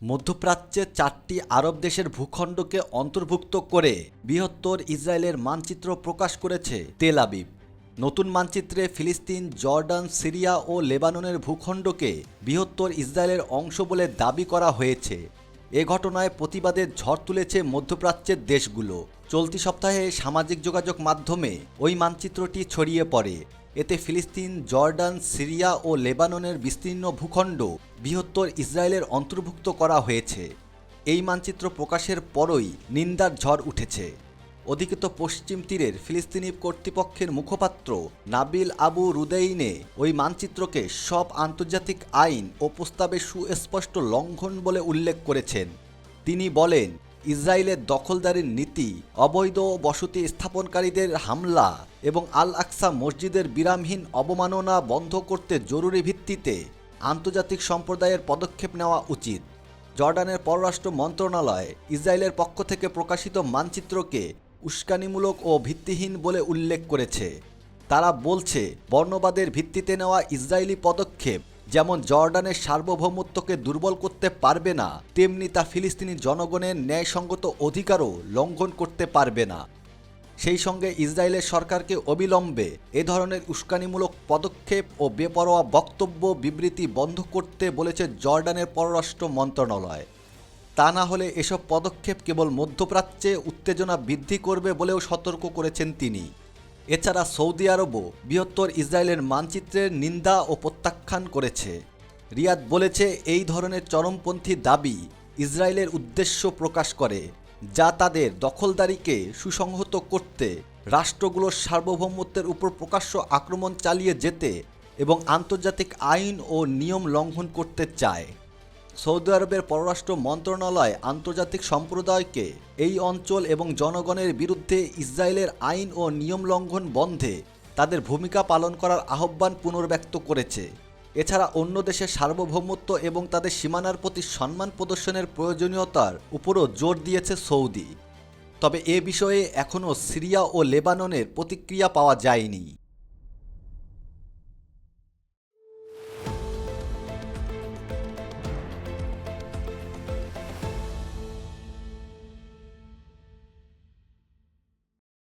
মধ্যপ্রাচ্যে ৪টি আরব দেশের ভূখণ্ডকে অন্তর্ভুক্ত করে বৃহত্তর ইসরায়েলের মানচিত্র প্রকাশ করেছে তেল আবিব। নতুন মানচিত্রে ফিলিস্তিন, জর্ডান, সিরিয়া ও লেবাননের ভূখণ্ডকে বৃহত্তর ইসরায়েলের অংশ বলে দাবি করা হয়েছে। এ ঘটনায় প্রতিবাদের ঝড় তুলেছে মধ্যপ্রাচ্যের দেশগুলো। চলতি সপ্তাহে সামাজিক যোগাযোগ মাধ্যমে ওই মানচিত্রটি ছড়িয়ে পড়ে। এতে ফিলিস্তিন, জর্ডান, সিরিয়া ও লেবাননের বিস্তীর্ণ ভূখণ্ড বৃহত্তর ইসরায়েলের অন্তর্ভুক্ত করা হয়েছে। এই মানচিত্র প্রকাশের পরই নিন্দার ঝড় উঠেছে। অধিকৃত পশ্চিম তীরের ফিলিস্তিনি কর্তৃপক্ষের মুখপাত্র নাবিল আবু রুদাইনে ওই মানচিত্রকে সব আন্তর্জাতিক আইন ও প্রস্তাবের সুস্পষ্ট লঙ্ঘন বলে উল্লেখ করেছেন। তিনি বলেন, ইসরায়েলের দখলদারির নীতি, অবৈধ বসতি স্থাপনকারীদের হামলা এবং আল আকসা মসজিদের বিরামহীন অবমাননা বন্ধ করতে জরুরি ভিত্তিতে আন্তর্জাতিক সম্প্রদায়ের পদক্ষেপ নেওয়া উচিত। জর্ডানের পররাষ্ট্র মন্ত্রণালয় ইসরায়েলের পক্ষ থেকে প্রকাশিত মানচিত্রকে উস্কানিমূলক ও ভিত্তিহীন বলে উল্লেখ করেছে। তারা বলছে, বর্ণবাদের ভিত্তিতে নেওয়া ইসরায়েলি পদক্ষেপ যেমন জর্ডানের সার্বভৌমত্বকে দুর্বল করতে পারবে না, তেমনি তা ফিলিস্তিনি জনগণের ন্যায়সঙ্গত অধিকারও লঙ্ঘন করতে পারবে না। সেই সঙ্গে ইসরায়েলের সরকারকে অবিলম্বে এ ধরনের উস্কানিমূলক পদক্ষেপ ও বেপরোয়া বক্তব্য বিবৃতি বন্ধ করতে বলেছে জর্ডানের পররাষ্ট্র মন্ত্রণালয়। তা না হলে এসব পদক্ষেপ কেবল মধ্যপ্রাচ্যে উত্তেজনা বৃদ্ধি করবে বলেও সতর্ক করেছেন তিনি। এছাড়া সৌদি আরবও বৃহত্তর ইসরায়েলের মানচিত্রের নিন্দা ও প্রত্যাখ্যান করেছে। রিয়াদ বলেছে, এই ধরনের চরমপন্থী দাবি ইসরায়েলের উদ্দেশ্য প্রকাশ করে, যা তাদের দখলদারিকে সুসংহত করতে, রাষ্ট্রগুলোর সার্বভৌমত্বের উপর প্রকাশ্য আক্রমণ চালিয়ে যেতে এবং আন্তর্জাতিক আইন ও নিয়ম লঙ্ঘন করতে চায়। সৌদি আরবের পররাষ্ট্র মন্ত্রণালয় আন্তর্জাতিক সম্প্রদায়কে এই অঞ্চল এবং জনগণের বিরুদ্ধে ইসরায়েলের আইন ও নিয়ম লঙ্ঘন বন্ধে তাদের ভূমিকা পালন করার আহ্বান পুনর্ব্যক্ত করেছে। এছাড়া অন্য দেশের সার্বভৌমত্ব এবং তাদের সীমানার প্রতি সম্মান প্রদর্শনের প্রয়োজনীয়তার উপরও জোর দিয়েছে সৌদি। তবে এ বিষয়ে এখনও সিরিয়া ও লেবাননের প্রতিক্রিয়া পাওয়া যায়নি।